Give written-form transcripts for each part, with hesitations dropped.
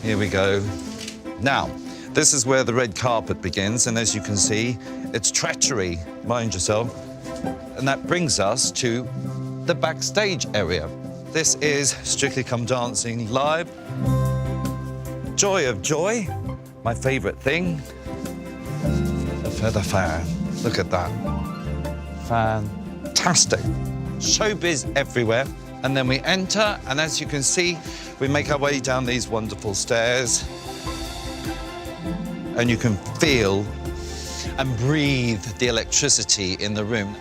Here we go. Now, this is where the red carpet begins, and as you can see, it's treachery, mind yourself. And that brings us to the backstage area. This is Strictly Come Dancing live. Joy of joy, my favourite thing. A feather fan. Look at that. Fantastic. Showbiz everywhere. And then we enter, and as you can see, we make our way down these wonderful stairs. And you can feel and breathe the electricity in the room.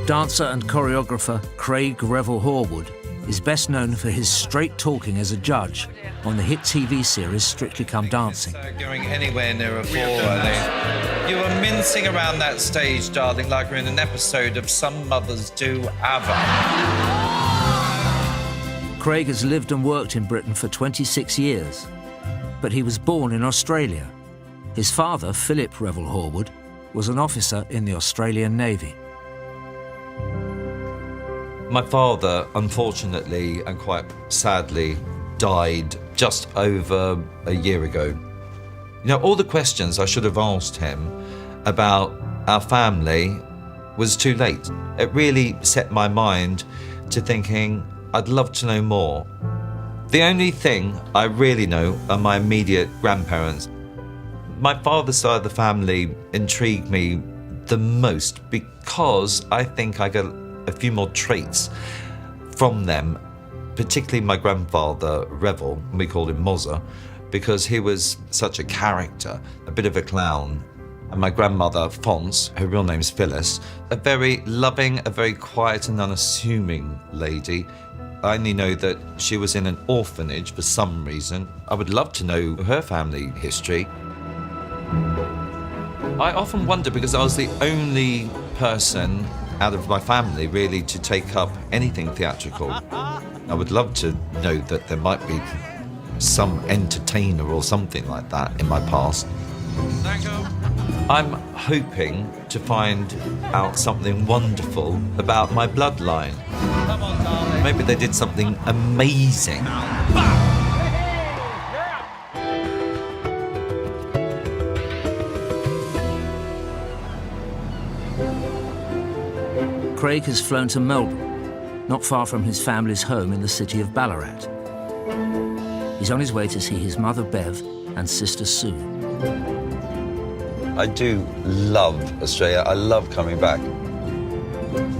Dancer and choreographer Craig Revel Horwood is best known for his straight talking as a judge on the hit TV series Strictly Come Dancing. Going anywhere near a floor, I think. You were mincing around that stage, darling, like we're in an episode of Some Mothers Do Ava. Craig has lived and worked in Britain for 26 years, but he was born in Australia. His father, Philip Revel Horwood, was an officer in the Australian Navy. My father, unfortunately and quite sadly, died just over a year ago. You know, all the questions I should have asked him about our family was too late. It really set my mind to thinking, I'd love to know more. The only thing I really know are my immediate grandparents. My father's side of the family intrigued me the most because I think I got a few more traits from them, particularly my grandfather, Revel, we called him Mozza, because he was such a character, a bit of a clown. And my grandmother, Fons, her real name's Phyllis, a very loving, a very quiet and unassuming lady. I only know that she was in an orphanage for some reason. I would love to know her family history. I often wonder, because I was the only person out of my family really to take up anything theatrical. I would love to know that there might be some entertainer or something like that in my past. I'm hoping to find out something wonderful about my bloodline. Maybe they did something amazing. Craig has flown to Melbourne, not far from his family's home in the city of Ballarat. He's on his way to see his mother Bev and sister Sue. I do love Australia. I love coming back.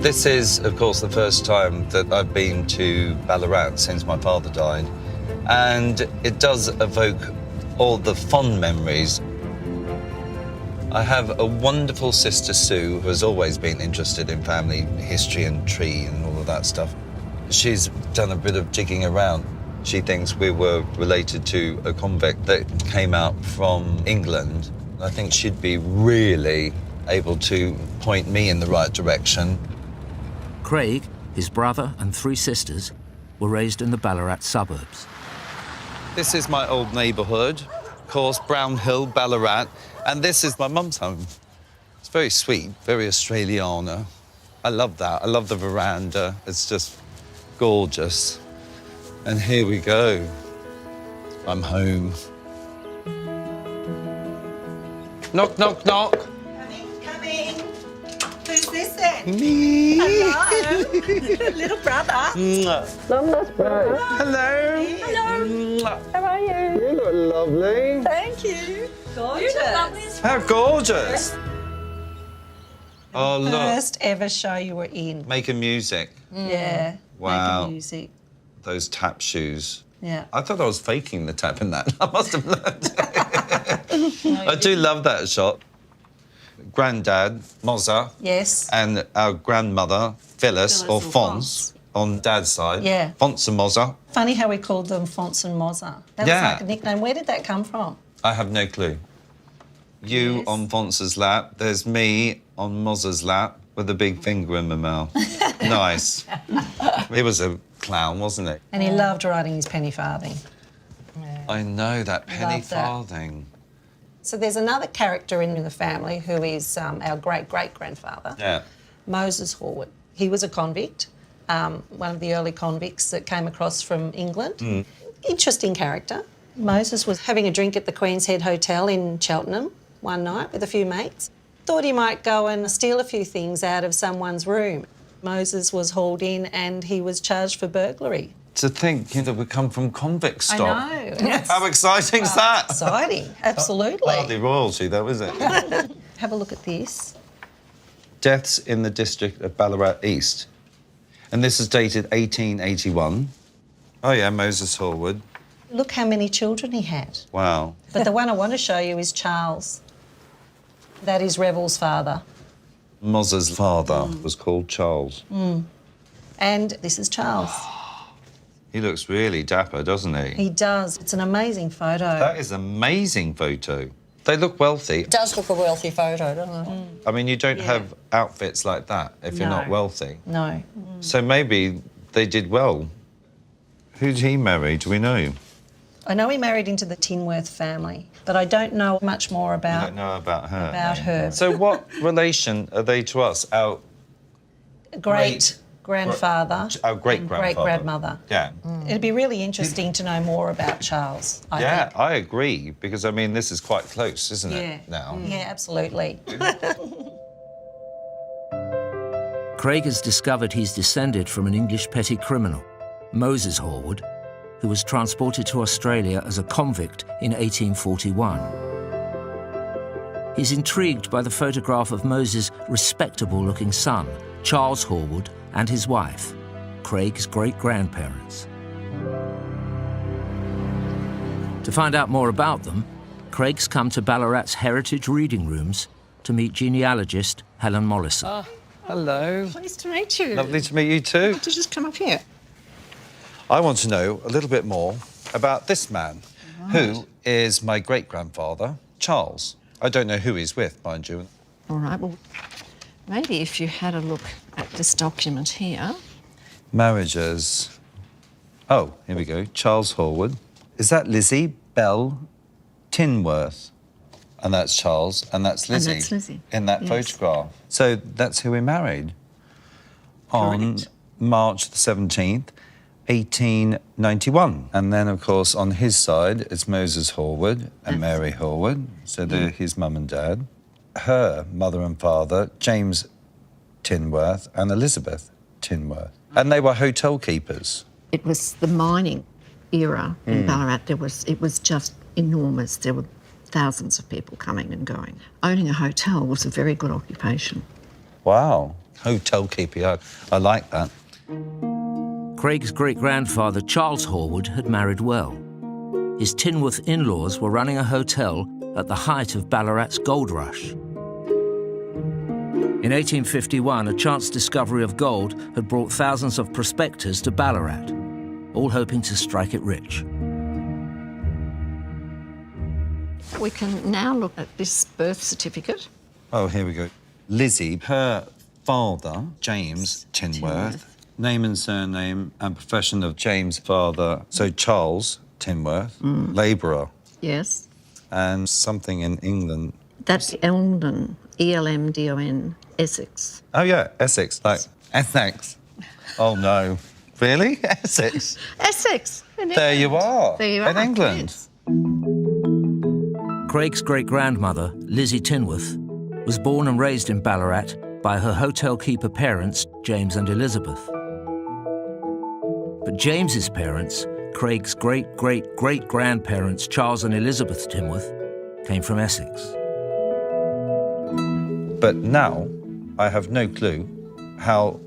This is, of course, the first time that I've been to Ballarat since my father died. And it does evoke all the fond memories. I have a wonderful sister, Sue, who has always been interested in family history and tree and all of that stuff. She's done a bit of jigging around. She thinks we were related to a convict that came out from England. I think she'd be really able to point me in the right direction. Craig, his brother and 3 sisters were raised in the Ballarat suburbs. This is my old neighbourhood, of course, Brown Hill, Ballarat, and this is my mum's home. It's very sweet, very Australiana. I love that. I love the veranda. It's just gorgeous. And here we go. I'm home. Knock, knock, knock. Coming. Who's this then? Me. Hello. Little brother. Long lost brother. Hello. Hello. How are you? You look lovely. Thank you. Gorgeous. You look lovely as well. How gorgeous. Oh, look. First ever show you were in. Making music. Yeah. Wow. Making music. Those tap shoes. Yeah. I thought I was faking the tap in that. I must have learned. I do love that shot. Granddad, Mozza. Yes. And our grandmother, Phyllis, or Phyllis or Fons, on Dad's side. Yeah. Fons and Mozza. Funny how we called them Fons and Mozza. That Yeah. was like a nickname. Where did that come from? I have no clue. You Yes. on Fons's lap. There's me on Mozza's lap with a big finger in my mouth. Nice. He was a clown, wasn't he? And he loved writing his penny farthing. I know, that penny Love that. farthing. So there's another character in the family who is our great-great-grandfather, Yeah. Moses Horwood. He was a convict one of the early convicts that came across from England. Interesting character. Moses was having a drink at the Queen's Head Hotel in Cheltenham one night with a few mates. Thought he might go and steal a few things out of someone's room. Moses was hauled in and he was charged for burglary. To think that we come from convict stock. I know. How exciting is that? Exciting, absolutely. Hardly royalty, though, is it? Have a look at this. Deaths in the district of Ballarat East. And this is dated 1881. Oh, yeah, Moses Horwood. Look how many children he had. Wow. But the one I want to show you is Charles. That is Revel's father. Moz's father was called Charles. And this is Charles. He looks really dapper, doesn't he? He does. It's an amazing photo. That is an amazing photo. They look wealthy. It does look a wealthy photo, doesn't it? I mean, you don't have outfits like that if you're not wealthy. No. So maybe they did well. Who did he marry? Do we know? I know he married into the Tinworth family, but I don't know much more I about don't know about her. about her. So what relation are they to us? Our Great-grandfather Our great-grandfather. and great-grandmother. Yeah. It'd be really interesting to know more about Charles, I Yeah, think. I agree, because, I mean, this is quite close, isn't Yeah. it, now? Yeah, absolutely. Craig has discovered he's descended from an English petty criminal, Moses Horwood, who was transported to Australia as a convict in 1841. He's intrigued by the photograph of Moses' respectable-looking son, Charles Horwood, and his wife, Craig's great-grandparents. To find out more about them, Craig's come to Ballarat's Heritage Reading Rooms to meet genealogist Helen Mollison. Hello. Pleased to meet you. Lovely to meet you too. To just come up here. I want to know a little bit more about this man, who is my great-grandfather, Charles. I don't know who he's with, mind you. All right, well, maybe if you had a look at this document here. Marriages. Oh, here we go. Charles Horwood. Is that Lizzie Bell Tinworth? And that's Charles, and that's Lizzie. And that's Lizzie. In that Yes. photograph. So that's who we married. On Correct. March the 17th, 1891. And then, of course, on his side, it's Moses Horwood and Mary Horwood. So they're his mum and dad. Her mother and father, James Tinworth and Elizabeth Tinworth. And they were hotel keepers. It was the mining era in Ballarat. It was just enormous. There were thousands of people coming and going. Owning a hotel was a very good occupation. Wow. Hotel keeper. I like that. Craig's great-grandfather, Charles Horwood, had married well. His Tinworth in-laws were running a hotel at the height of Ballarat's gold rush. In 1851, a chance discovery of gold had brought thousands of prospectors to Ballarat, all hoping to strike it rich. We can now look at this birth certificate. Oh, here we go. Lizzie, her father, James Tinworth, name and surname and profession of James' father, so Charles Tinworth, labourer, Yes. and something in England. That's Eldon, E-L-M-D-O-N, Essex. Oh, yeah, Essex, like Essex. Oh, no. Really? Essex? Essex! In There you England. are. There you are. In England. Yes. Craig's great-grandmother, Lizzie Tinworth, was born and raised in Ballarat by her hotel keeper parents, James and Elizabeth. But James's parents, Craig's great-great-great-grandparents, Charles and Elizabeth Tinworth, came from Essex. But now I have no clue how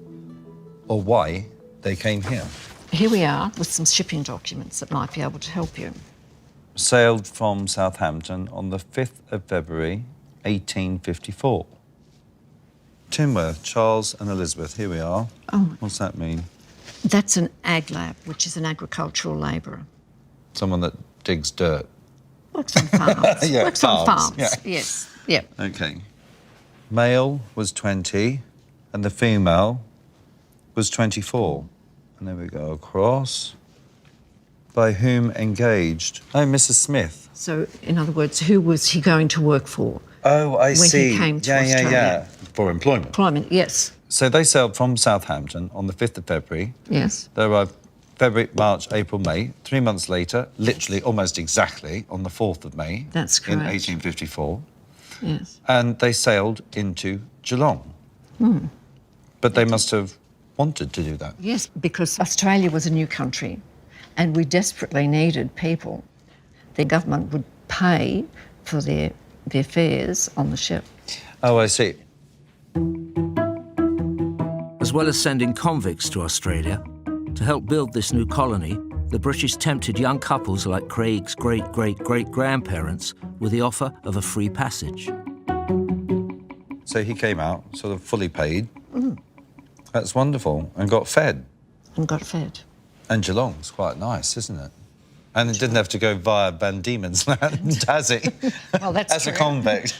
or why they came here. Here we are with some shipping documents that might be able to help you. Sailed from Southampton on the 5th of February, 1854. Tinworth, Charles and Elizabeth, here we are. Oh. What's that mean? That's an ag lab, which is an agricultural labourer. Someone that digs dirt. Works on farms. Yeah, Works on farms, farms, yeah. yes. Yep. Okay. Male was 20 and the female was 24. And there we go across. By whom engaged? Oh, Mrs. Smith. So, in other words, who was he going to work for? Oh, I When he see. came to yeah. Australia. For employment. Employment, yes. So they sailed from Southampton on the 5th of February. Yes. They arrived February, March, April, May. 3 months later, literally almost exactly, on the 4th of May. That's In correct. 1854. Yes. And they sailed into Geelong. But they must have wanted to do that. Yes, because Australia was a new country and we desperately needed people. The government would pay for their fares on the ship. Oh, I see. As well as sending convicts to Australia, to help build this new colony, the British tempted young couples like Craig's great-great-great-grandparents with the offer of a free passage. So he came out, sort of fully paid. That's wonderful. And got fed. And got fed. And Geelong's quite nice, isn't it? And it didn't have to go via Van Diemen's Land, has it? Well, that's As true. a convict.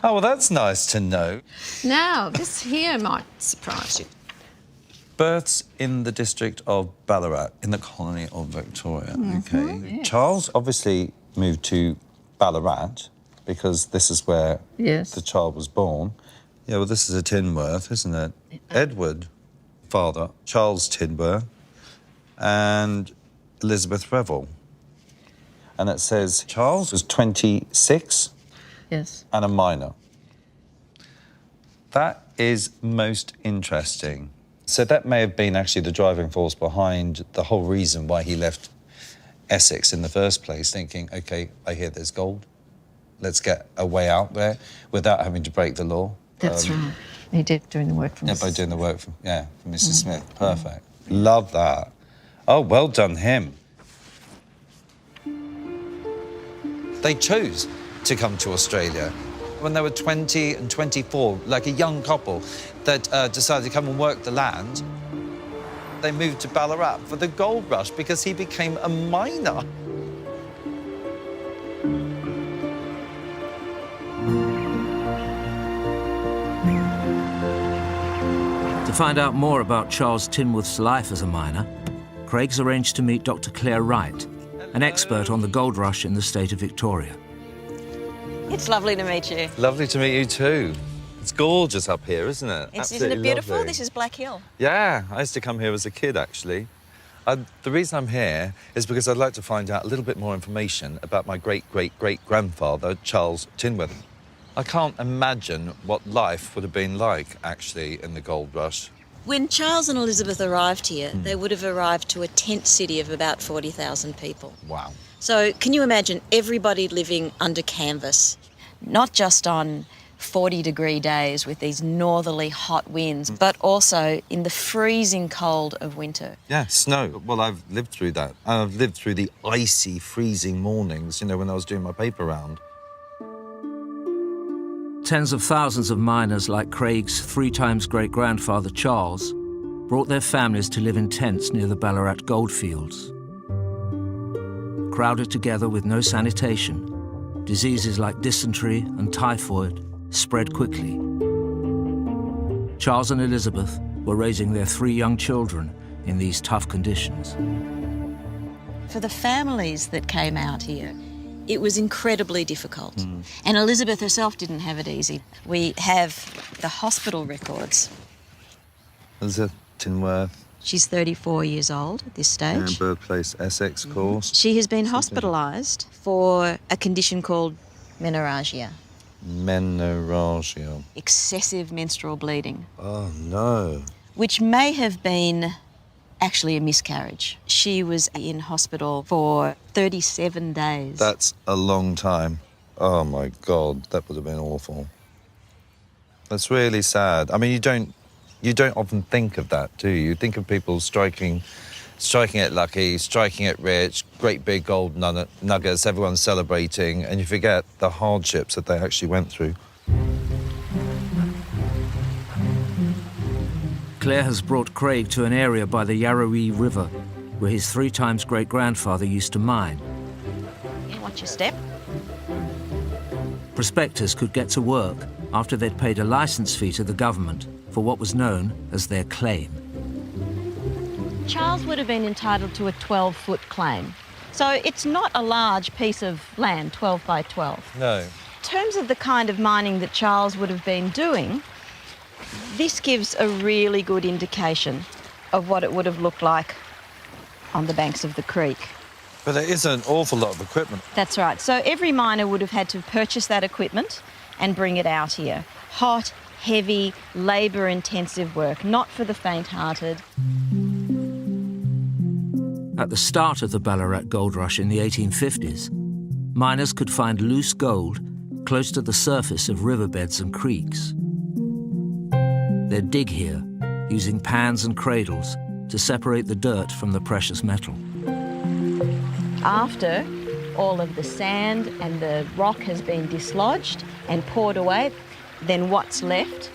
Oh, well, that's nice to know. Now, this here might surprise you. Births in the district of Ballarat, in the colony of Victoria. OK. Yes. Charles obviously moved to Ballarat because this is where the child was born. Yeah, well, this is a Tinworth, isn't it? Edward, father, Charles Tinworth, and Elizabeth Revel. And it says Charles was 26 Yes. and a minor. That is most interesting. So that may have been actually the driving force behind the whole reason why he left Essex in the first place, thinking, OK, I hear there's gold. Let's get a way out there without having to break the law. That's right. He did, doing the work for Yeah, Mrs. by doing the work for Mrs. Smith. Perfect. Love that. Oh, well done him. They chose to come to Australia when they were 20 and 24, like a young couple that decided to come and work the land. They moved to Ballarat for the gold rush because he became a miner. To find out more about Charles Tinworth's life as a miner, Craig's arranged to meet Dr. Claire Wright, an expert on the gold rush in the state of Victoria. It's lovely to meet you. Lovely to meet you too. It's gorgeous up here, isn't it? Isn't it beautiful? Lovely. This is Black Hill. Yeah, I used to come here as a kid, actually. The reason I'm here is because I'd like to find out a little bit more information about my great-great-great-grandfather, Charles Tinworth. I can't imagine what life would have been like, actually, in the gold rush. When Charles and Elizabeth arrived here, they would have arrived to a tent city of about 40,000 people. Wow. So can you imagine everybody living under canvas, not just on 40-degree days with these northerly hot winds, but also in the freezing cold of winter? Yeah, snow. Well, I've lived through that. I've lived through the icy, freezing mornings, you know, when I was doing my paper round. Tens of thousands of miners like Craig's 3 times great-grandfather Charles brought their families to live in tents near the Ballarat goldfields. Crowded together with no sanitation, diseases like dysentery and typhoid spread quickly. Charles and Elizabeth were raising their 3 young children in these tough conditions. For the families that came out here, it was incredibly difficult. And Elizabeth herself didn't have it easy. We have the hospital records. Elizabeth Tinworth. She's 34 years old at this stage. Birthplace, Essex, of course. She has been hospitalised for a condition called menorrhagia. Menorrhagia. Excessive menstrual bleeding. Oh, no. Which may have been actually a miscarriage. She was in hospital for 37 days. That's a long time. Oh, my God, that would have been awful. That's really sad. I mean, you don't often think of that, do you? You think of people striking it lucky, striking it rich, great big gold nuggets, everyone's celebrating, and you forget the hardships that they actually went through. Claire has brought Craig to an area by the Yarrowee River, where his 3 times great-grandfather used to mine. Yeah, watch your step. Prospectors could get to work after they'd paid a licence fee to the government for what was known as their claim. Charles would have been entitled to a 12-foot claim. So it's not a large piece of land, 12 by 12. No. In terms of the kind of mining that Charles would have been doing, This gives a really good indication of what it would have looked like on the banks of the creek. But there is an awful lot of equipment. That's right. So every miner would have had to purchase that equipment and bring it out here. Hot, heavy, labour-intensive work, not for the faint-hearted. At the start of the Ballarat gold rush in the 1850s, miners could find loose gold close to the surface of riverbeds and creeks. They'd dig here, using pans and cradles to separate the dirt from the precious metal. After all of the sand and the rock has been dislodged and poured away, then what's left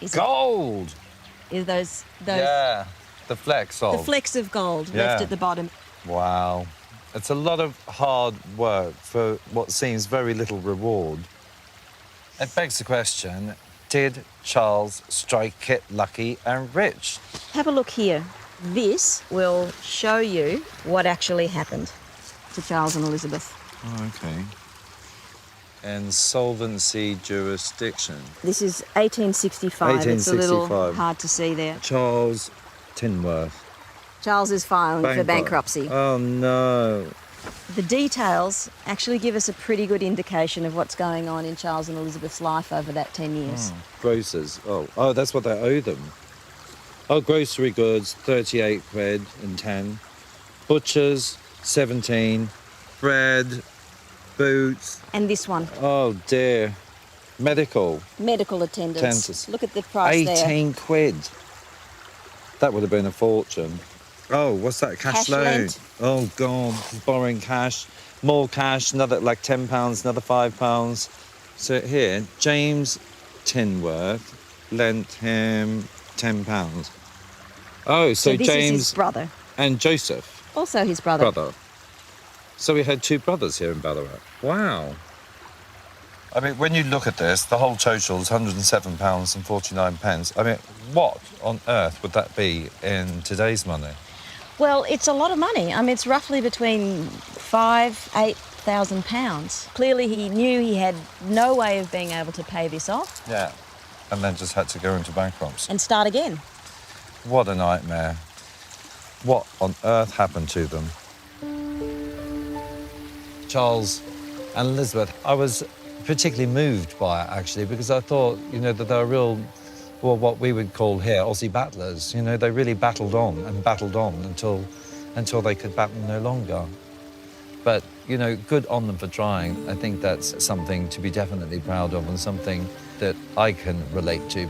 is Gold! those Yeah, the flecks of. the flecks of gold left at the bottom. Wow. It's a lot of hard work for what seems very little reward. It begs the question, did Charles strike it lucky and rich? Have a look here. This will show you what actually happened to Charles and Elizabeth. Oh, OK. Insolvency jurisdiction. This is 1865. It's a little 1865. hard to see there. Charles Tinworth. Charles is filing for bankruptcy. Oh, no. The details actually give us a pretty good indication of what's going on in Charles and Elizabeth's life over that 10 years. Grocers. Oh, that's what they owe them. Oh, grocery goods, 38 quid and 10. Butchers, 17. Bread, boots. And this one, Oh, dear. Medical, medical attendants. Attendants. Look at the price 18 quid. That would have been a fortune. Oh, what's that? Cash loan. lent. Oh, God. He's borrowing cash. More cash, another like £10, another £5. So here, James Tinworth lent him £10. Oh, so this James is his brother. and Joseph, Also his brother. So we had two brothers here in Ballarat. Wow. I mean, when you look at this, the whole total is £107.49. I mean, what on earth would that be in today's money? Well, it's a lot of money. I mean, it's roughly between £8,000. Clearly he knew he had no way of being able to pay this off. Yeah. And then just had to go into bankruptcy. And start again. What a nightmare. What on earth happened to them? Charles and Elizabeth, I was particularly moved by it, actually, because I thought, that they're real, well, what we would call here Aussie battlers. They really battled on until they could battle no longer. But, good on them for trying. I think that's something to be definitely proud of and something that I can relate to.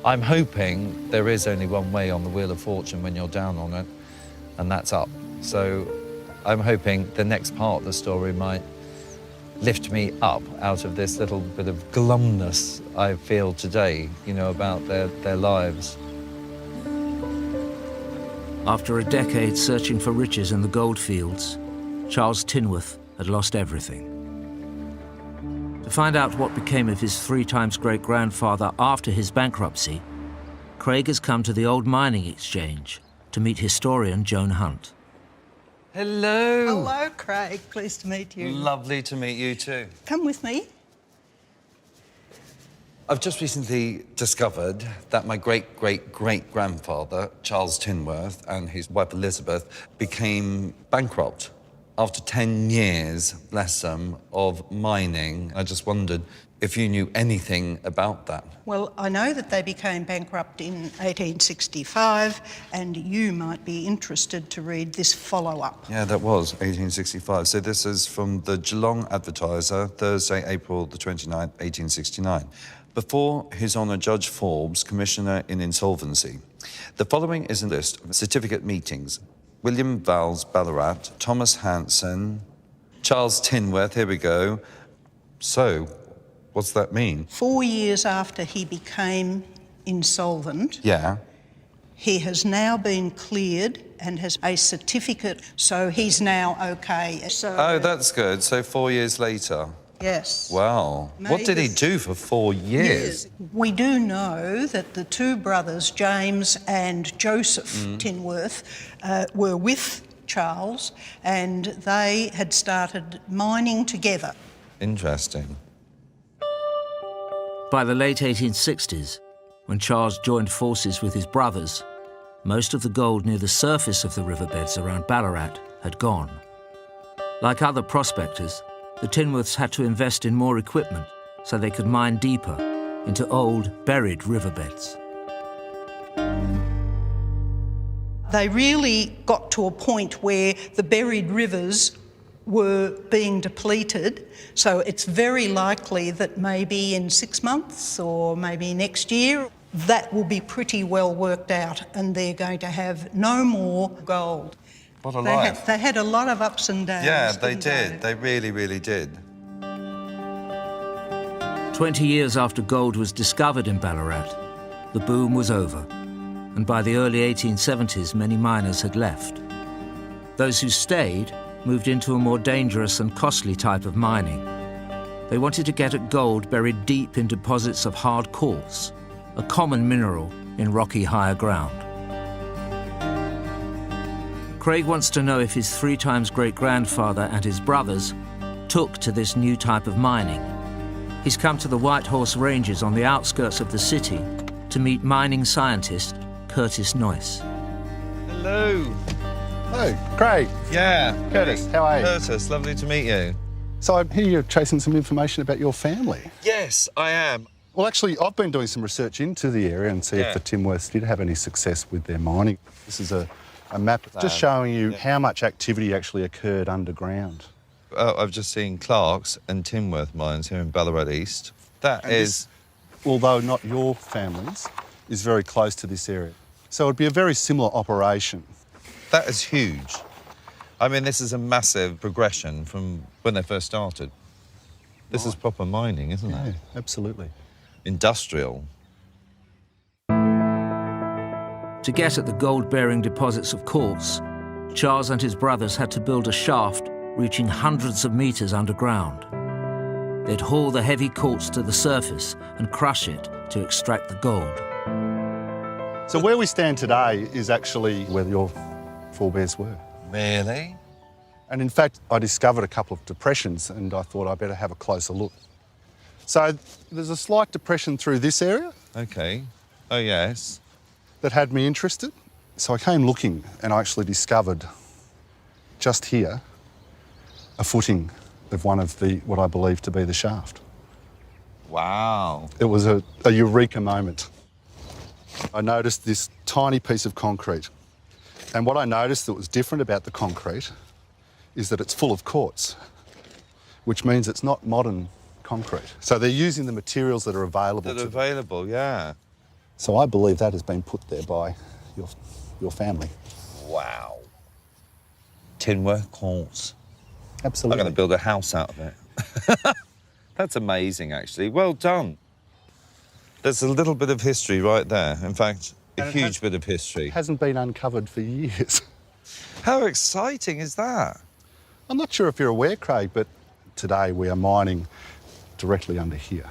I'm hoping there is only one way on the Wheel of Fortune when you're down on it, and that's up. So I'm hoping the next part of the story might lift me up out of this little bit of glumness I feel today, about their lives. After a decade searching for riches in the goldfields, Charles Tinworth had lost everything. To find out what became of his 3 times great-grandfather after his bankruptcy, Craig has come to the old mining exchange to meet historian Joan Hunt. Hello. Hello, Craig. Pleased to meet you. Lovely to meet you too. Come with me. I've just recently discovered that my great-great-great-grandfather, Charles Tinworth, and his wife Elizabeth became bankrupt after 10 years, bless them, of mining. I just wondered if you knew anything about that. Well, I know that they became bankrupt in 1865, and you might be interested to read this follow-up. Yeah, that was 1865. So this is from the Geelong Advertiser, Thursday, April the 29th, 1869. Before His Honour Judge Forbes, Commissioner in Insolvency. The following is a list of certificate meetings. William Vals, Ballarat, Thomas Hanson, Charles Tinworth, here we go. So, what's that mean? 4 years after he became insolvent, Yeah. he has now been cleared and has a certificate, so he's now okay. So, Oh, that's good. So 4 years later. yes. Wow. What did he do for 4 years? We do know that the two brothers, James and Joseph Tinworth, were with Charles, and they had started mining together. Interesting. By the late 1860s, When Charles joined forces with his brothers, most of the gold near the surface of the riverbeds around Ballarat had gone. Like other prospectors, the Tinworths had to invest in more equipment so they could mine deeper into old, buried riverbeds. They really got to a point where the buried rivers were being depleted, so it's very likely that maybe in 6 months or maybe next year, that will be pretty well worked out and they're going to have no more gold. What a life. They had a lot of ups and downs. Yeah, they did. They really, really did. 20 years after gold was discovered in Ballarat, the boom was over, and by the early 1870s, many miners had left. Those who stayed moved into a more dangerous and costly type of mining. They wanted to get at gold buried deep in deposits of hard quartz, a common mineral in rocky higher ground. Craig wants to know if his 3 times great-grandfather and his brothers took to this new type of mining. He's come to the White Horse Ranges on the outskirts of the city to meet mining scientist Curtis Noyce. Hello. Hello, Craig. Yeah. Curtis, how are you? Curtis, lovely to meet you. So I hear you're chasing some information about your family. Yes, I am. Well, actually, I've been doing some research into the area and see if the Tinworths did have any success with their mining. This is a map just showing you how much activity actually occurred underground. I've just seen Clark's and Tinworth mines here in Ballarat East. That and is... although not your family's, is very close to this area. So it'd be a very similar operation. That is huge. I mean, this is a massive progression from when they first started. This is proper mining, isn't it? Yeah, absolutely. Industrial. To get at the gold-bearing deposits of quartz, Charles and his brothers had to build a shaft reaching hundreds of metres underground. They'd haul the heavy quartz to the surface and crush it to extract the gold. So where we stand today is actually where your forebears were. Really? And in fact, I discovered a couple of depressions and I thought I'd better have a closer look. So there's a slight depression through this area. OK. Oh, yes. That had me interested. So I came looking and I actually discovered just here a footing of one of what I believe to be the shaft. Wow. It was a eureka moment. I noticed this tiny piece of concrete. And what I noticed that was different about the concrete is that it's full of quartz, which means it's not modern concrete. So they're using the materials that are available to them. Available, yeah. So I believe that has been put there by your family. Wow. Tinworth quartz. Absolutely. I'm going to build a house out of it. That's amazing, actually. Well done. There's a little bit of history right there. In fact, a huge bit of history. It hasn't been uncovered for years. How exciting is that? I'm not sure if you're aware, Craig, but today we are mining directly under here.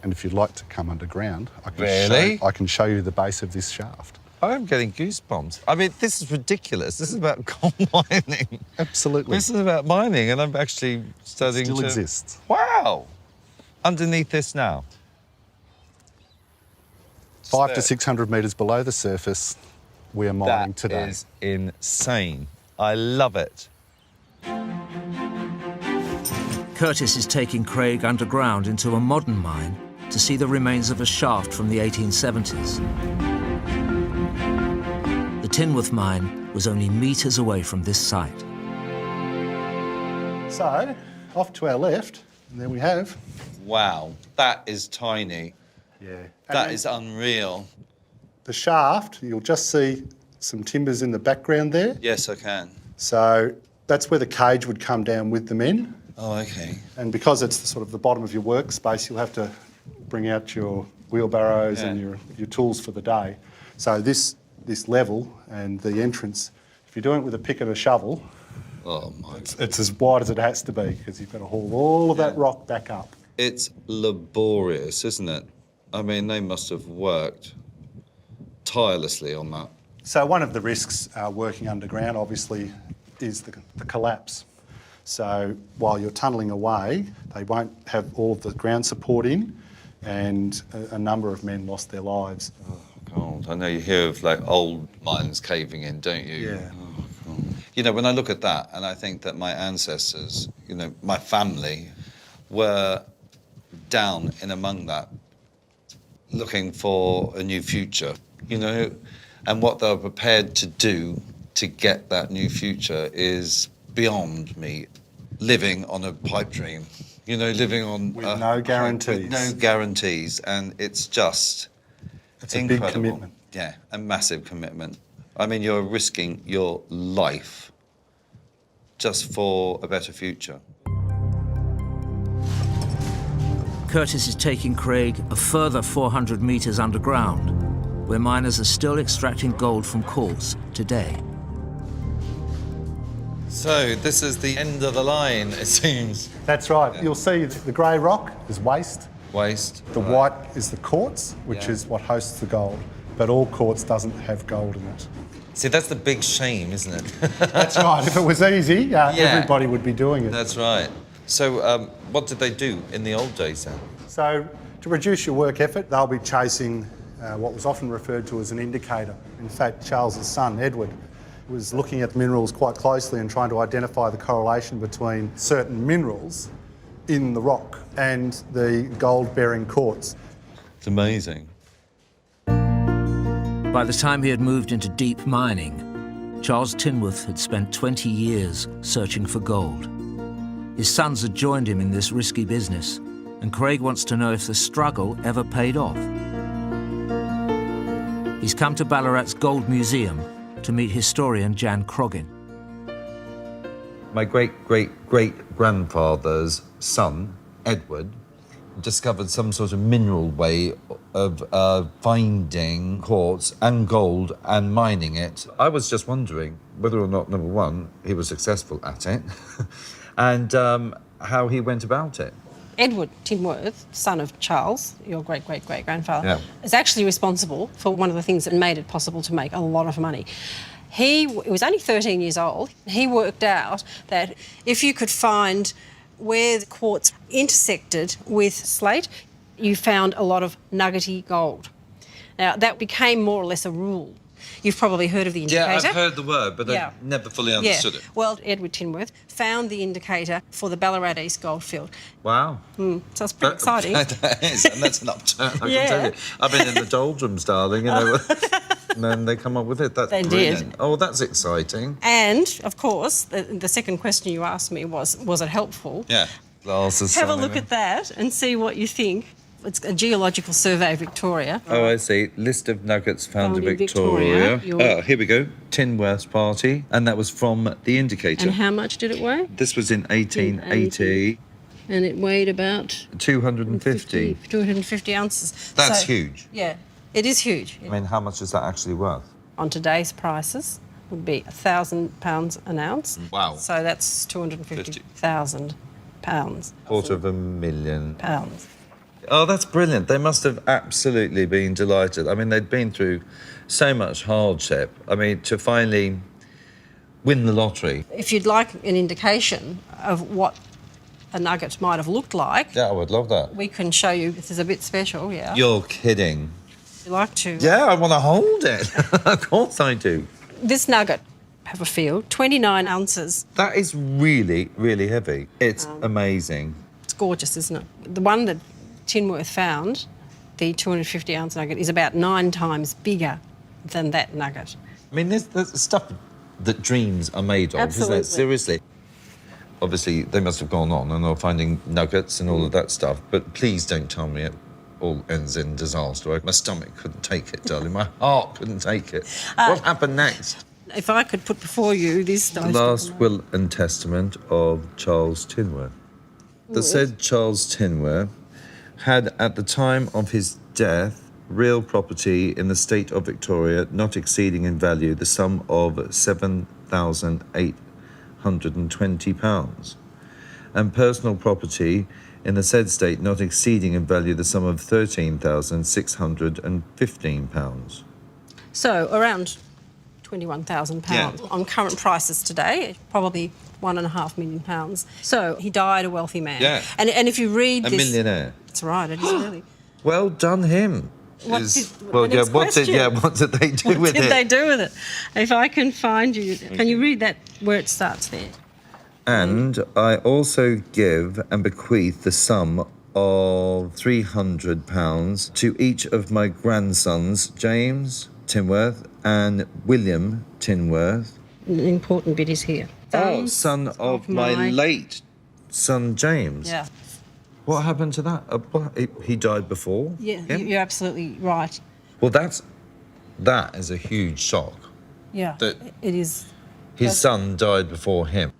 And if you'd like to come underground, I can show you the base of this shaft. I'm getting goosebumps. I mean, this is ridiculous. This is about coal mining. Absolutely. This is about mining, and I'm actually studying It still exists. Wow! Underneath this now. 500 to 600 metres below the surface, we are mining today. That is insane. I love it. Curtis is taking Craig underground into a modern mine to see the remains of a shaft from the 1870s. The Tinworth mine was only metres away from this site. So, off to our left, and there we have. Wow, that is tiny. Yeah. That is unreal. The shaft, you'll just see some timbers in the background there. Yes, I can. So that's where the cage would come down with the men. Oh, OK. And because it's sort of the bottom of your workspace, you'll have to bring out your wheelbarrows and your tools for the day. So this level and the entrance, if you're doing it with a pick and a shovel, it's as wide as it has to be because you've got to haul all of that rock back up. It's laborious, isn't it? I mean, they must have worked tirelessly on that. So one of the risks working underground, obviously, is the collapse. So while you're tunnelling away, they won't have all of the ground support in. and a number of men lost their lives. Oh, God. I know you hear of, like, old mines caving in, don't you? Yeah. Oh, God. You know, when I look at that, and I think that my ancestors, you know, my family, were down in among that, looking for a new future, you know, and what they were prepared to do to get that new future is beyond me. Living on a pipe dream, you know, living on... With no guarantees. With no guarantees, and it's just It's incredible. a big commitment. Yeah, a massive commitment. I mean, you're risking your life just for a better future. Curtis is taking Craig a further 400 metres underground, where miners are still extracting gold from quartz today. So, this is the end of the line, it seems. That's right. Yeah. You'll see the grey rock is waste. Waste. The white is the quartz, which is what hosts the gold. But all quartz doesn't have gold in it. See, that's the big shame, isn't it? That's right. If it was easy, everybody would be doing it. That's right. So, what did they do in the old days then? So, to reduce your work effort, they'll be chasing what was often referred to as an indicator. In fact, Charles's son, Edward, was looking at the minerals quite closely and trying to identify the correlation between certain minerals in the rock and the gold-bearing quartz. It's amazing. By the time he had moved into deep mining, Charles Tinworth had spent 20 years searching for gold. His sons had joined him in this risky business, and Craig wants to know if the struggle ever paid off. He's come to Ballarat's Gold Museum to meet historian Jan Croggin. My great-great-great-grandfather's son, Edward, discovered some sort of mineral way of finding quartz and gold and mining it. I was just wondering whether or not, number one, he was successful at it, and how he went about it. Edward Tinworth, son of Charles, your great-great-great-grandfather, is actually responsible for one of the things that made it possible to make a lot of money. He was only 13 years old. He worked out that if you could find where the quartz intersected with slate, you found a lot of nuggety gold. Now, that became more or less a rule. You've probably heard of the indicator. Yeah, I've heard the word, but I never fully understood it. Well, Edward Tinworth found the indicator for the Ballarat East goldfield. Wow. So it's pretty exciting. That is, and that's an upturn, I can tell you. I've been in the doldrums, darling, you know, and then they come up with it. That's brilliant. Oh, that's exciting. And, of course, the second question you asked me was it helpful? Yeah. Have a look at that and see what you think. It's a Geological Survey of Victoria. Oh, I see. List of nuggets found in Victoria. Oh, here we go. Tinworth's party. And that was from the indicator. And how much did it weigh? This was in 1880. And it weighed about... 250 ounces. That's huge. Yeah, it is huge. I mean, how much is that actually worth? On today's prices, would be £1,000 an ounce. Wow. So that's £250,000. £250,000. Oh, that's brilliant. They must have absolutely been delighted. I mean, they'd been through so much hardship. I mean, to finally win the lottery. If you'd like an indication of what a nugget might have looked like... Yeah, I would love that. We can show you. This is a bit special, yeah. You're kidding. Would you like to? Yeah, I want to hold it. Of course I do. This nugget, have a feel, 29 ounces. That is really, really heavy. It's amazing. It's gorgeous, isn't it? The one that Tinworth found, the 250-ounce nugget, is about 9 times bigger than that nugget. I mean, there's stuff that dreams are made of, Absolutely. isn't it? Seriously. Obviously, they must have gone on and are finding nuggets and all of that stuff, but please don't tell me it all ends in disaster. My stomach couldn't take it, darling. My heart couldn't take it. What happened next? If I could put before you this... Last will and testament of Charles Tinworth. The said Charles Tinworth had, at the time of his death, real property in the state of Victoria not exceeding in value the sum of £7,820, and personal property in the said state not exceeding in value the sum of £13,615. So, around £21,000 on current prices today, probably £1.5 million. So he died a wealthy man. Yeah. And if you read a this... millionaire. That's right, it is really. Well done, him. What Is- did- well, the next what did they do with What did it? they do with it? If I can find you, can you read that where it starts there? And I also give and bequeath the sum of £300 to each of my grandsons, James Tinworth and William Tinworth. The important bit is here. Son of my late son, James. Yeah. What happened to that? He died before? Yeah, him? you're absolutely right. Well, that is a huge shock. Yeah, That- it is. His son died before him.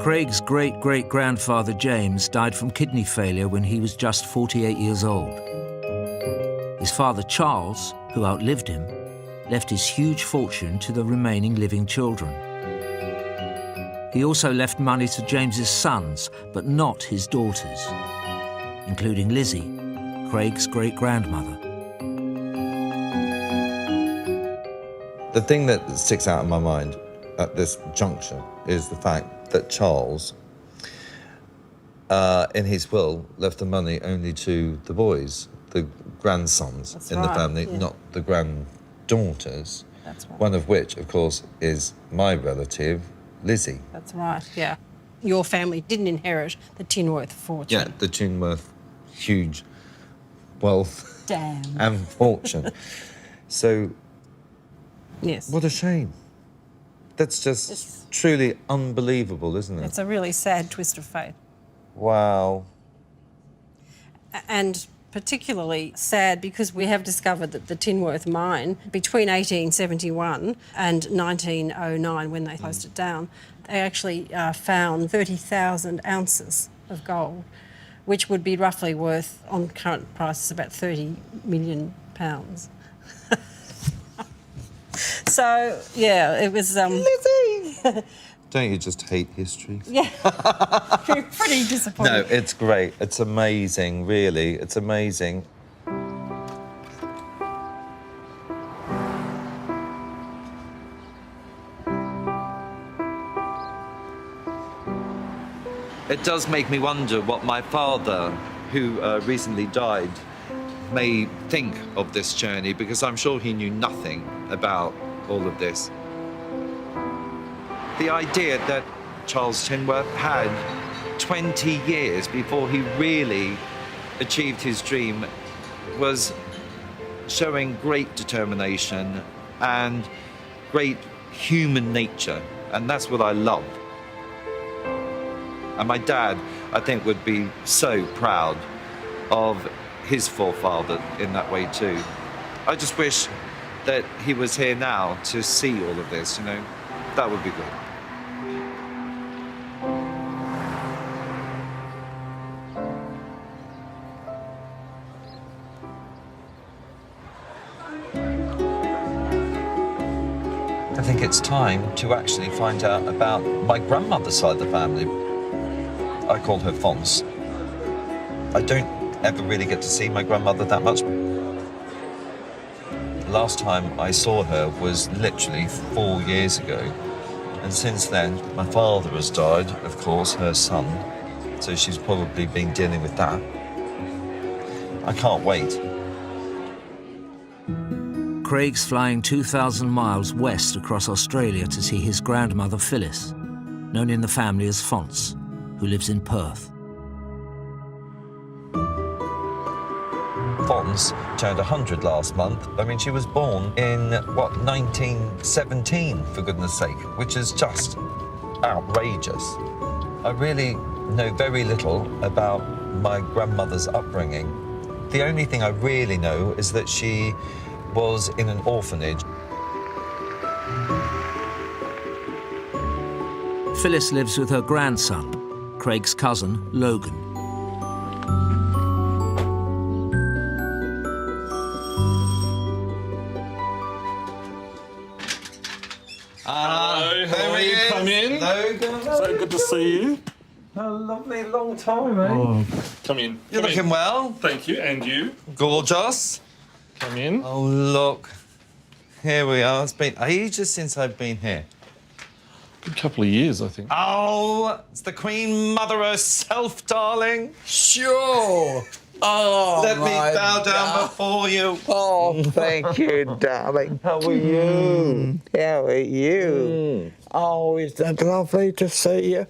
Craig's great-great-grandfather James died from kidney failure when he was just 48 years old. His father Charles, who outlived him, left his huge fortune to the remaining living children. He also left money to James's sons, but not his daughters, including Lizzie, Craig's great-grandmother. The thing that sticks out in my mind at this juncture is the fact that Charles, in his will, left the money only to the boys, the grandsons That's in the right, family, yeah. not the granddaughters. That's right. One of which, of course, is my relative, Lizzie. That's right, yeah. Your family didn't inherit the Tinworth fortune. Yeah, the Tinworth huge wealth Damn. and fortune. So, Yes. what a shame. That's just truly unbelievable, isn't it? It's a really sad twist of fate. Wow. And particularly sad because we have discovered that the Tinworth mine, between 1871 and 1909, when they closed it down, they actually found 30,000 ounces of gold, which would be roughly worth, on current prices, about £30 million. So, yeah, it was... Lizzie! Don't you just hate history? Yeah, pretty disappointing. No, it's great. It's amazing, really. It's amazing. It does make me wonder what my father, who recently died, may think of this journey, because I'm sure he knew nothing about all of this. The idea that Charles Tinworth had 20 years before he really achieved his dream was showing great determination and great human nature, and that's what I love. And my dad, I think, would be so proud of his forefather in that way too. I just wish that he was here now to see all of this, you know. That would be good. I think it's time to actually find out about my grandmother's side of the family. I call her Fonce. I don't ever really get to see my grandmother that much. The last time I saw her was literally 4 years ago. And since then, my father has died, of course, her son. So she's probably been dealing with that. I can't wait. Craig's flying 2,000 miles west across Australia to see his grandmother Phyllis, known in the family as Fonce, who lives in Perth. Fonce turned 100 last month. I mean, she was born in, 1917, for goodness sake, which is just outrageous. I really know very little about my grandmother's upbringing. The only thing I really know is that she was in an orphanage. Phyllis lives with her grandson, Craig's cousin, Logan. Hello, how are you? Come in. Logan. So good to see you. A lovely long time, eh? Oh, come in. You're Come looking in. well. Thank you, and you. Gorgeous. Come in. Oh, look. Here we are. It's been ages since I've been here. Good couple of years, I think. Oh, it's the Queen Mother herself, darling. Sure. Oh, Let me my bow down God. before you. Oh, thank you, darling. How are you? How are you? Oh, isn't it lovely to see you?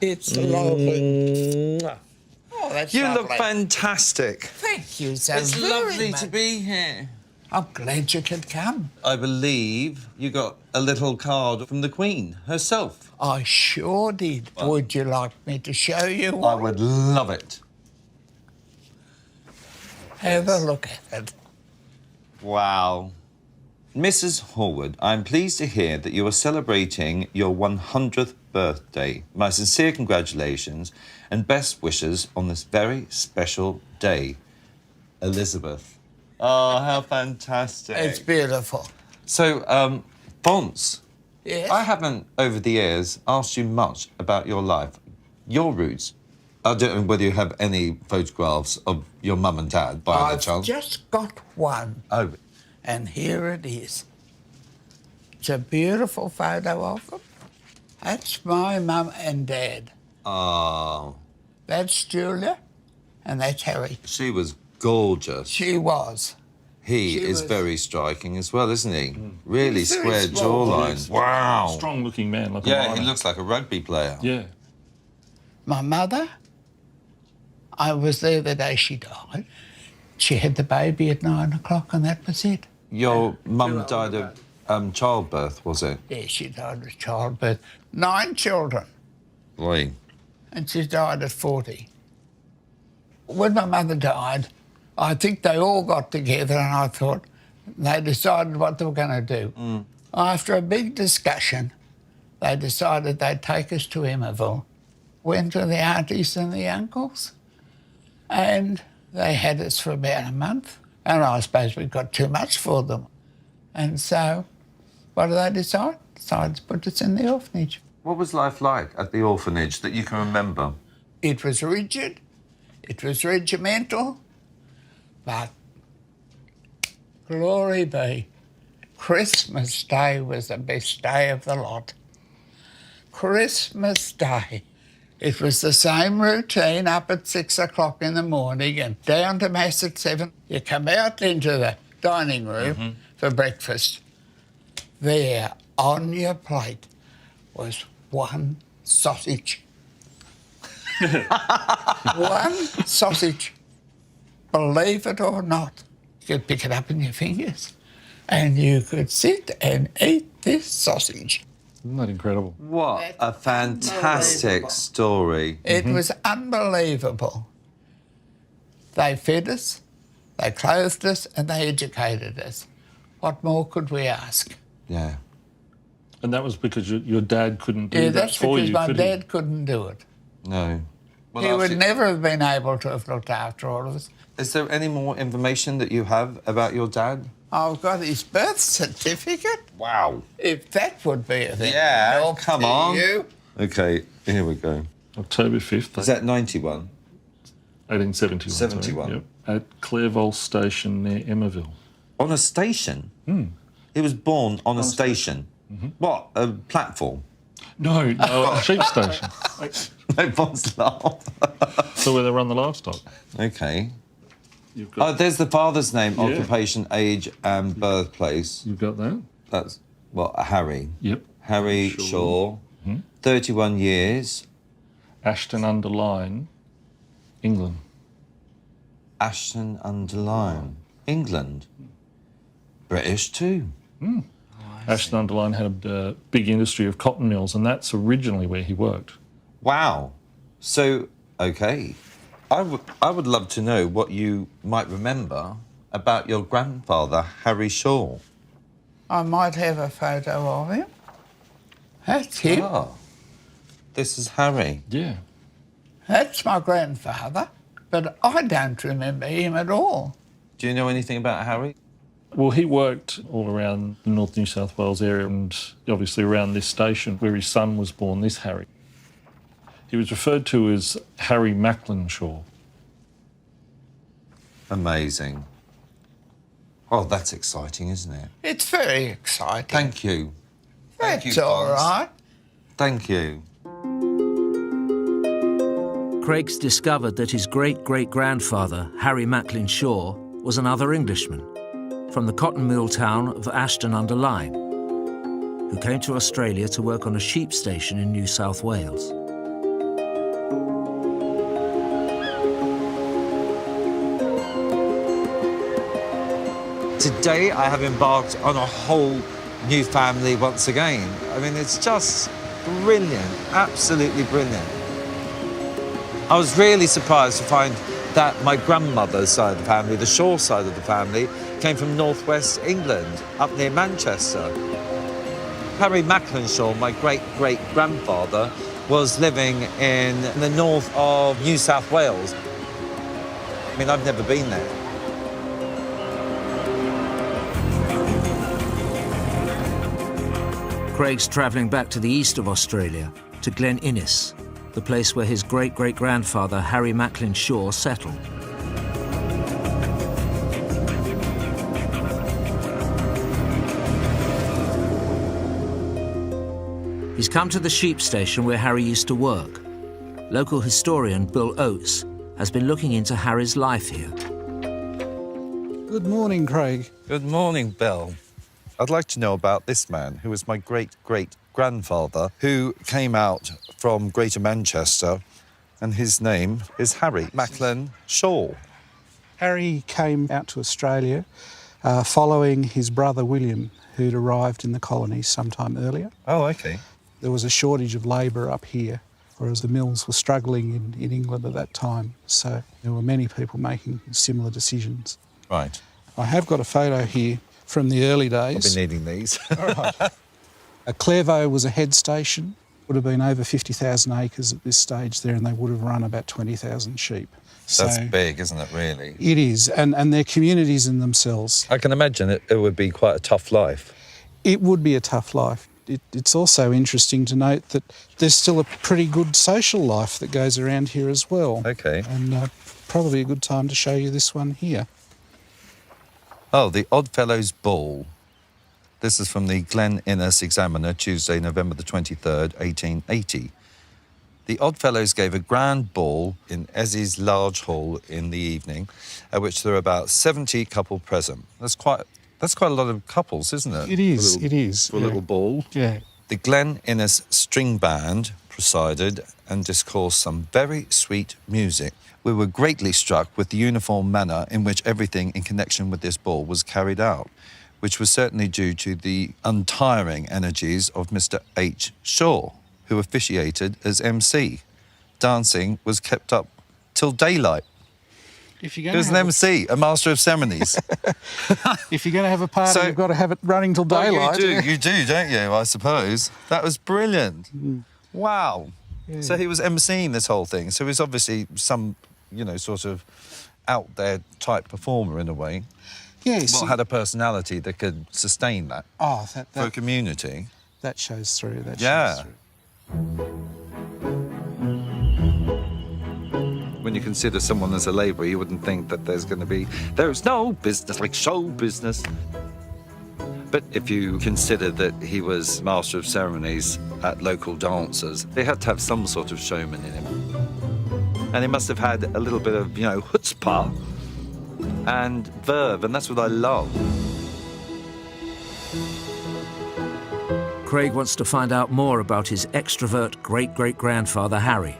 It's lovely. Oh, that's You lovely. look fantastic. Thank you so It's very lovely much. to be here. I'm glad you could come. I believe you got a little card from the Queen herself. I sure did. Would you like me to show you I one? would love it. Have a look at it. Wow. Mrs. Horwood, I'm pleased to hear that you are celebrating your 100th birthday. My sincere congratulations and best wishes on this very special day. Elizabeth. Oh, how fantastic. It's beautiful. So, Fonts, Yes? I haven't, over the years, asked you much about your life, your roots. I don't know whether you have any photographs of your mum and dad, by any I've chance. just got one, Oh, and here it is. It's a beautiful photo of them. That's my mum and dad. oh, That's Julia, and that's Harry. she was gorgeous. She was. He she is was- very striking as well, isn't he? Really He's very square small. jawline. Wow. Strong-looking man, like a Yeah, miner. he looks like a rugby player. Yeah. My mother, I was there the day she died. She had the baby at 9 o'clock, and that was it. Your mum died of childbirth, was it? Yeah, she died of childbirth. 9 children, Boy. and she died at 40. When my mother died, I think they all got together and I thought they decided what they were going to do. After a big discussion, they decided they'd take us to Emmerville. Went to the aunties and the uncles, and they had us for about a month. And I suppose we got too much for them. And so, what did they decide? Decided to put us in the orphanage. What was life like at the orphanage that you can remember? It was rigid, it was regimental, but glory be, Christmas Day was the best day of the lot. Christmas Day. It was the same routine, up at 6 o'clock in the morning and down to Mass at 7. You come out into the dining room for breakfast. There, on your plate, was one sausage. One sausage. Believe it or not. You could pick it up in your fingers and you could sit and eat this sausage. Isn't that incredible? What a fantastic story. It was unbelievable. They fed us, they clothed us, and they educated us. What more could we ask? Yeah. And that was because your dad couldn't do Yeah, that that's for because you, my could he? dad couldn't do it. No. Well, He would after- never have been able to have looked after all of us. Is there any more information that you have about your dad? I've got his birth certificate. Wow. If that would be a thing. Yeah, Help come to on. You. Okay, here we go. October 5th, Is that 91? 1871. 71. Sorry, yep. At Clairvaux Station near Emmerville. On a station? He was born on a station. What, a platform? No, a sheep station. No, Bond's laugh. So where they run the livestock. Okay. You've got, Oh, there's the father's name, Yeah. occupation, age and birthplace. you've got that? That's, what, Harry? Yep. Harry Shaw, 31 years, Ashton-under-Lyne, England. Ashton-under-Lyne, England. British too. Ashton-under-Lyne had a big industry of cotton mills, and that's originally where he worked. Wow. So, okay. I would love to know what you might remember about your grandfather, Harry Shaw. I might have a photo of him. That's him. Ah, this is Harry. Yeah. That's my grandfather, but I don't remember him at all. Do you know anything about Harry? Well, he worked all around the North New South Wales area and obviously around this station where his son was born, this Harry. He was referred to as Harry Macklin Shaw. Amazing. Oh, that's exciting, isn't it? It's very exciting. Thank you. Thank That's you, all Fonz. right. Thank you. Craig's discovered that his great-great-grandfather, Harry Macklin Shaw, was another Englishman from the cotton mill town of Ashton-under-Lyne, who came to Australia to work on a sheep station in New South Wales. Today I have embarked on a whole new family once again. I mean, it's just brilliant, absolutely brilliant. I was really surprised to find that my grandmother's side of the family, the Shaw side of the family, came from northwest England, up near Manchester. Harry Macklin Shaw, my great-great-grandfather, was living in the north of New South Wales. I mean, I've never been there. Craig's travelling back to the east of Australia, to Glen Innes, the place where his great-great-grandfather Harry Macklin Shaw settled. He's come to the sheep station where Harry used to work. Local historian Bill Oates has been looking into Harry's life here. Good morning, Craig. Good morning, Bill. I'd like to know about this man, who was my great-great-grandfather, who came out from Greater Manchester, and his name is Harry Macklin Shaw. Harry came out to Australia following his brother William, who'd arrived in the colonies sometime earlier. Oh, OK. There was a shortage of labour up here, whereas the mills were struggling in England at that time. So there were many people making similar decisions. Right. I have got a photo here from the early days. I've been needing these. All right. Clairvaux was a head station. Would have been over 50,000 acres at this stage there, and they would have run about 20,000 sheep. That's big, isn't it, really? It is, and they're communities in themselves. I can imagine it would be quite a tough life. It would be a tough life. It's also interesting to note that there's still a pretty good social life that goes around here as well. OK. And probably a good time to show you this one here. Oh, the Oddfellows Ball. This is from the Glen Innes Examiner, Tuesday, November the 23rd, 1880. The Oddfellows gave a grand ball in Ezzy's large hall in the evening, at which there were about 70 couple present. That's quite a lot of couples, isn't it? It is, it is. For a little ball. Yeah. The Glen Innes String Band presided and discoursed some very sweet music. We were greatly struck with the uniform manner in which everything in connection with this ball was carried out, which was certainly due to the untiring energies of Mr. H. Shaw, who officiated as MC. Dancing was kept up till daylight. He was an MC, a master of ceremonies. If you're going to have a party, you've got to have it running till daylight. Oh, you do, don't you, I suppose? That was brilliant. Wow. Yeah. So he was emceeing this whole thing. So he was obviously some, sort of out there type performer in a way. Yes. Well, had a personality that could sustain that. Oh, for a community. That shows through. Shows through. When you consider someone as a labourer, you wouldn't think that there's no business like show business. But if you consider that he was master of ceremonies at local dances, they had to have some sort of showman in him. And he must have had a little bit of, chutzpah and verve, and that's what I love. Craig wants to find out more about his extrovert great-great-grandfather Harry.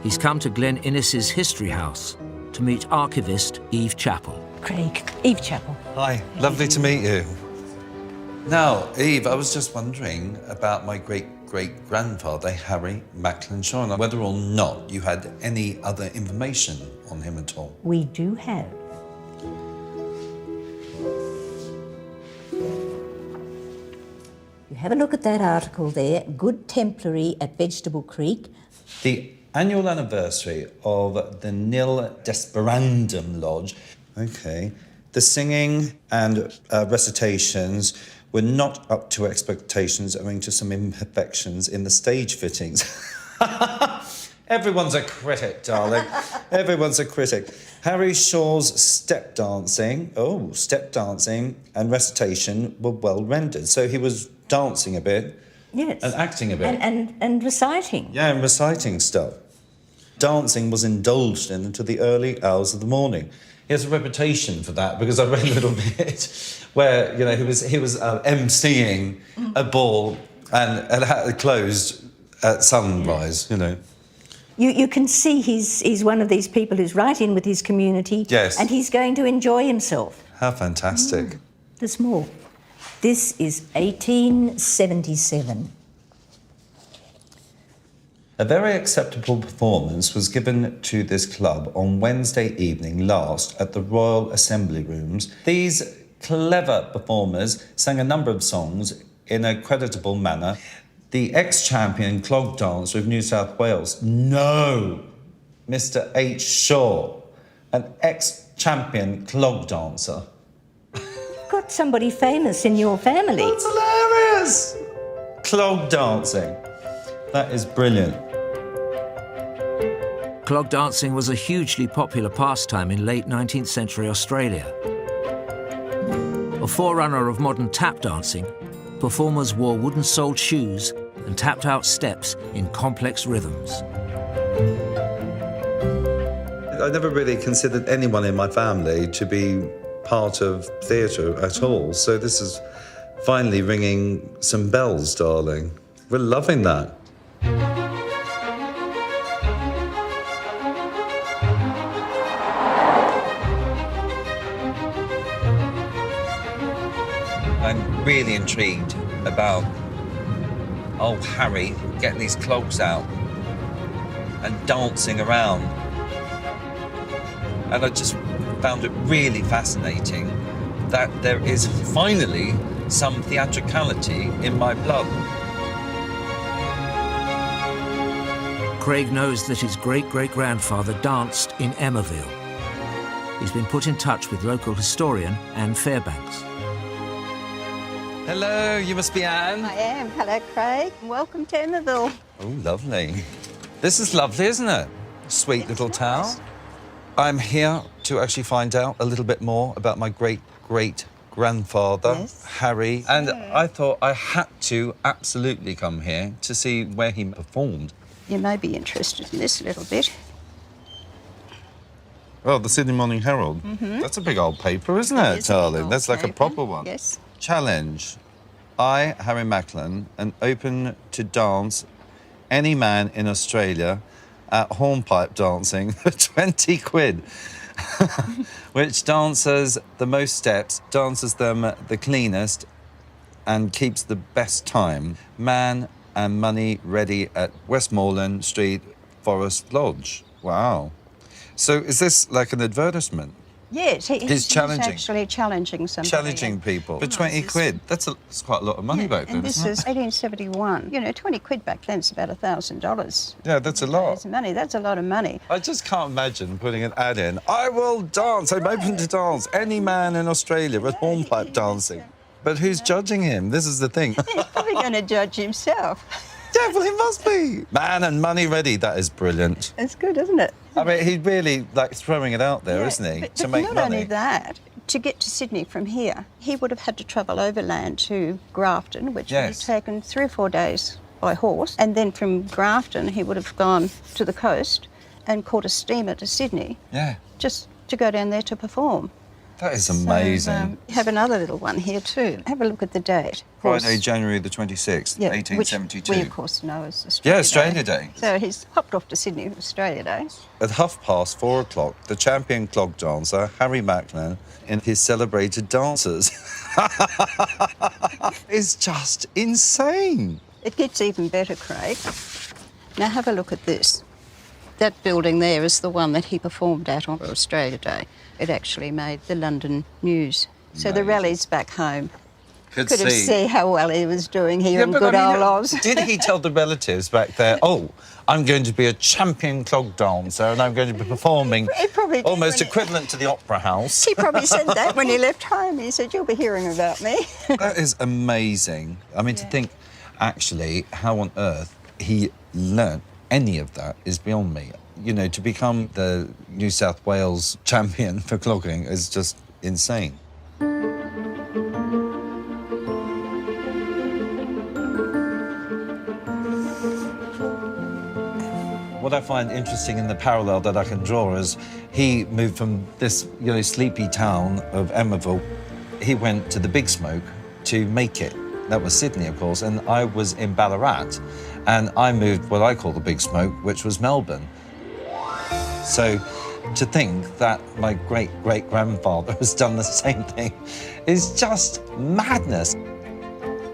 He's come to Glen Innes's History House to meet archivist Eve Chappell. Craig, Eve Chappell. Hi, lovely to meet you. Now, Eve, I was just wondering about my great-great-grandfather, Harry Macklin Shaw, and whether or not you had any other information on him at all. We do have. You have a look at that article there, Good Templary at Vegetable Creek. The annual anniversary of the Nil Desperandum Lodge. OK. The singing and recitations were not up to expectations owing to some imperfections in the stage fittings. Everyone's a critic, darling. Everyone's a critic. Harry Shaw's step dancing and recitation were well rendered. So he was dancing a bit. Yes. And acting a bit. And reciting. Yeah, and reciting stuff. dancing was indulged in until the early hours of the morning. He has a reputation for that because I read a little bit where, you know, he was emceeing a ball and it closed at sunrise, you know. You can see he's one of these people who's right in with his community. Yes. And he's going to enjoy himself. How fantastic. There's more. This is 1877. A very acceptable performance was given to this club on Wednesday evening last at the Royal Assembly Rooms. These clever performers sang a number of songs in a creditable manner. The ex-champion clog dancer of New South Wales, no, Mr. H. Shaw, an ex-champion clog dancer. You've got somebody famous in your family. That's hilarious! Clog dancing. That is brilliant. Clog dancing was a hugely popular pastime in late 19th century Australia. A forerunner of modern tap dancing, performers wore wooden-soled shoes and tapped out steps in complex rhythms. I never really considered anyone in my family to be part of theatre at all, so this is finally ringing some bells, darling. We're loving that. I'm really intrigued about old Harry getting these clogs out and dancing around. And I just found it really fascinating that there is finally some theatricality in my blood. Craig knows that his great-great-grandfather danced in Emmaville. He's been put in touch with local historian Anne Fairbanks. Hello, you must be Anne. I am. Hello, Craig. Welcome to Emmaville. Oh, lovely. This is lovely, isn't it? Sweet little town. I'm here to actually find out a little bit more about my great-great-grandfather, Yes. Harry. And I thought I had to absolutely come here to see where he performed. You may be interested in this a little bit. Oh, the Sydney Morning Herald. That's a big old paper, isn't it, is a big darling? old That's like a paper. proper one. Yes. Challenge. I, Harry Macklin, am open to dance any man in Australia at hornpipe dancing for 20 quid. Which dances the most steps, dances them the cleanest, and keeps the best time. Man and money ready at Westmoreland Street, Forest Lodge. Wow. So is this like an advertisement? Yes, He's challenging. actually challenging somebody. Challenging people for 20 quid. That's quite a lot of money back then, And this isn't is it? 1871. You know, 20 quid back then's about $1,000. Yeah, that's a lot. That's money. That's a lot of money. I just can't imagine putting an ad in. I will dance. I'm open to dance. Any man in Australia with hornpipe dancing. But who's judging him? This is the thing. He's probably going to judge himself. Yeah, well, he must be. Man and money ready. That is brilliant. It's good, isn't it? I mean, he's really, like, throwing it out there, Yeah, isn't he? But, to but make not money. only that, to get to Sydney from here, he would have had to travel overland to Grafton, which would have Yes. taken 3 or 4 days by horse. And then from Grafton, he would have gone to the coast and caught a steamer to Sydney Yeah, just to go down there to perform. that is amazing. So, have another little one here too. Have a look at the date. Friday, January the 26th, Yeah, 1872. which we, of course, know as Australia Yeah, Australia Day. So he's popped off to Sydney for Australia Day. At 4:30, the champion clog dancer, Harry Macklin, and his celebrated dancers. It's just insane. It gets even better, Craig. Now have a look at this. That building there is the one that he performed at on Australia Day. It actually made the London news. So the rallies back home could have seen how well he was doing here in good old Oz. Did he tell the relatives back there, oh, I'm going to be a champion clog dancer and I'm going to be performing He probably did almost when he- equivalent to the Opera House? He probably said that when he left home. He said, you'll be hearing about me. That is amazing. I mean, to think, actually, how on earth he learnt any of that is beyond me. You know, to become the New South Wales champion for clogging is just insane. What what I find interesting in the parallel that I can draw is he moved from this, sleepy town of Emerville. He went to the Big Smoke to make it. That was Sydney, of course, and I was in Ballarat, and I moved what I call the Big Smoke, which was Melbourne. So to think that my great-great-grandfather has done the same thing is just madness.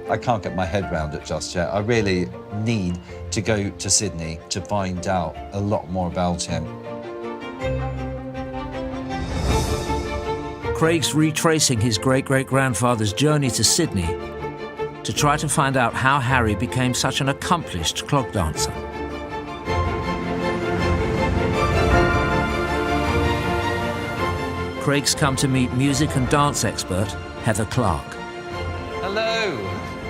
I can't get my head round it just yet. I really need to go to Sydney to find out a lot more about him. Craig's retracing his great-great-grandfather's journey to Sydney to try to find out how Harry became such an accomplished clog dancer. Craig's come to meet music and dance expert Heather Clark. Hello.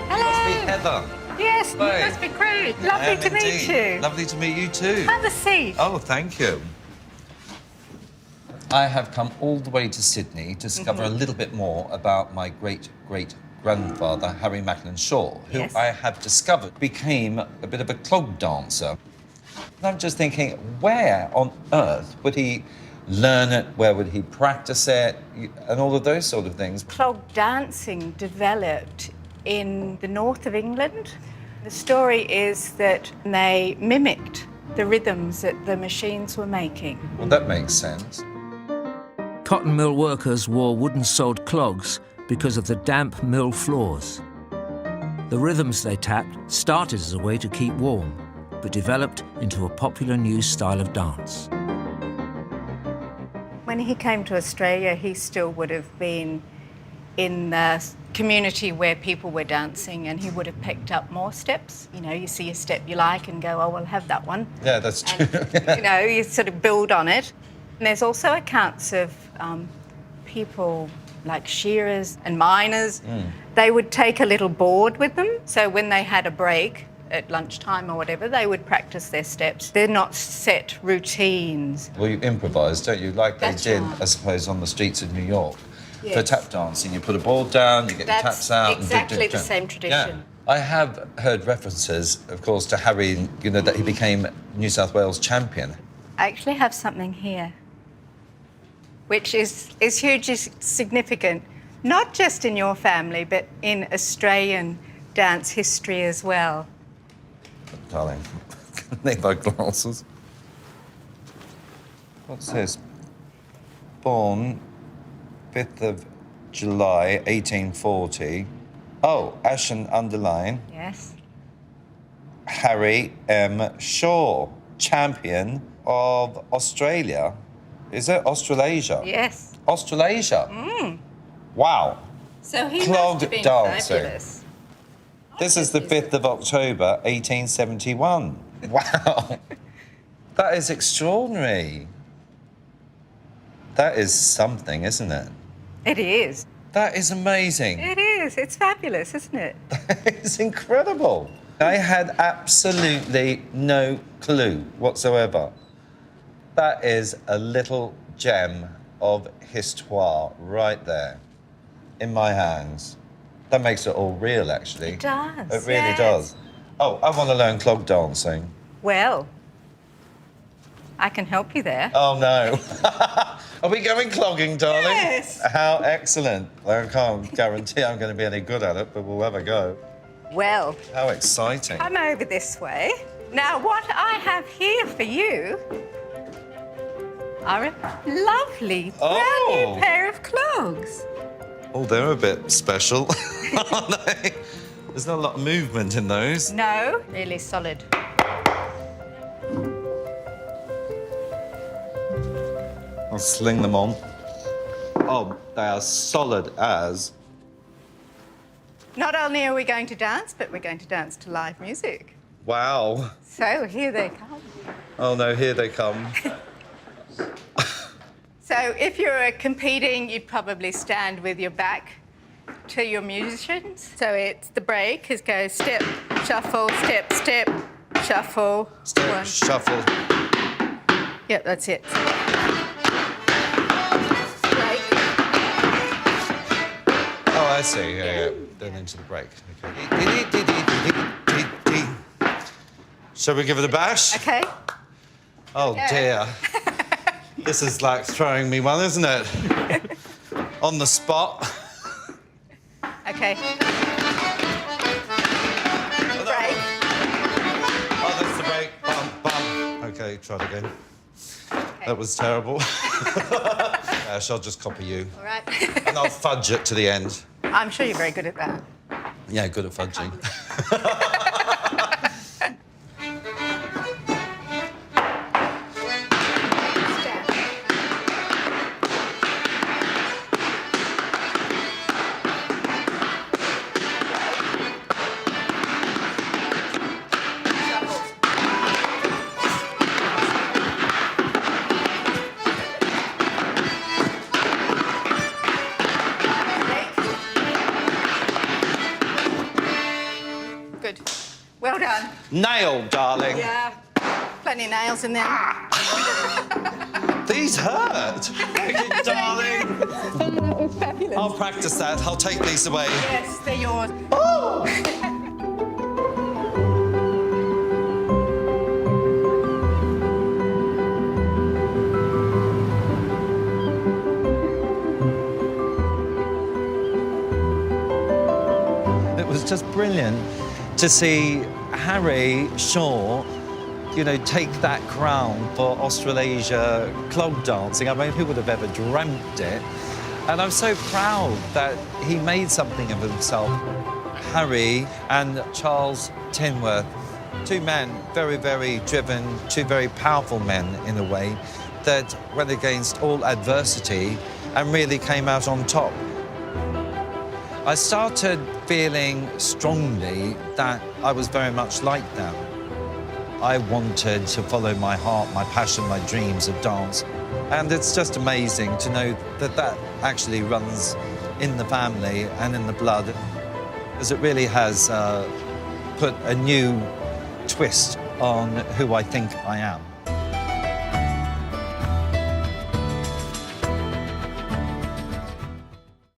Hello. Must be Heather. Yes, Hi. you must be Craig. Lovely to meet you. Lovely to meet you too. Have a seat. Oh, thank you. I have come all the way to Sydney to discover a little bit more about my great-great-grandfather, Harry Macklin Shaw, who I have discovered became a bit of a clog dancer. And I'm just thinking, where on earth would he learn it? Where would he practice it? And all of those sort of things. Clog dancing developed in the north of England. The story is that they mimicked the rhythms that the machines were making. Well, that makes sense. Cotton mill workers wore wooden-soled clogs because of the damp mill floors. The rhythms they tapped started as a way to keep warm, but developed into a popular new style of dance. When he came to Australia, he still would have been in the community where people were dancing, and he would have picked up more steps. You see a step you like and go, oh, we'll have that one. Yeah, that's true. And, you sort of build on it. And there's also accounts of people like shearers and miners. They would take a little board with them, so when they had a break at lunchtime or whatever, they would practice their steps. They're not set routines. Well, you improvise, don't you? Like they did, I suppose, on the streets of New York. Yes. For tap dancing, you put a board down, you get the taps out. Exactly the same tradition. Yeah. I have heard references, of course, to Harry, that he became New South Wales champion. I actually have something here, which is hugely significant, not just in your family, but in Australian dance history as well. Darling, need my glasses. What's this? Born 5th of July, 1840. Oh, Ashen underline. Yes. Harry M. Shaw, champion of Australia. Is it Australasia? Yes. Australasia? Wow. So he Clog must have been dancing. fabulous. This is the 5th of October, 1871. Wow. That is extraordinary. That is something, isn't it? It is. That is amazing. It is. It's fabulous, isn't it? It's incredible. I had absolutely no clue whatsoever. That is a little gem of histoire right there in my hands. That makes it all real, actually. It does. It really does. Oh, I want to learn clog dancing. Well, I can help you there. Oh, no. Are we going clogging, darling? Yes. How excellent. I can't guarantee I'm going to be any good at it, but we'll have a go. Well. How exciting. Come over this way. Now, what I have here for you are a lovely brand new pair of clogs. Oh, they're a bit special, aren't they? There's not a lot of movement in those. No, really solid. I'll sling them on. Oh, they are solid as. Not only are we going to dance, but we're going to dance to live music. Wow. So here they come. Oh no, here they come. So if you're competing, you'd probably stand with your back to your musicians. So it's the break, it goes step, shuffle, step, step, shuffle. Step, one. shuffle. Yep, that's it. Oh, I see. Yeah. Then into the break. Okay. Shall we give it a bash? Okay. Oh, dear. This is like throwing me one, isn't it? On the spot. Okay. Break. Oh, that's the break. Bum, bum. OK, try it again. Okay. That was terrible. Ash, I'll just copy you. All right. And I'll fudge it to the end. I'm sure you're very good at that. Yeah, good at fudging. Good. Well done. Nailed, darling. Yeah. Plenty of nails in there. These hurt. Thank you, darling. That was fabulous. I'll practice that. I'll take these away. Yes, they're yours. Oh! It was just brilliant to see Harry Shaw, you know, take that crown for Australasia clog dancing. I mean, who would have ever dreamt it? And I'm so proud that he made something of himself. Harry and Charles Tinworth, two men, very, very driven, two very powerful men in a way, that went against all adversity and really came out on top. I started feeling strongly that I was very much like them. I wanted to follow my heart, my passion, my dreams of dance. And it's just amazing to know that that actually runs in the family and in the blood, because it really has put a new twist on who I think I am.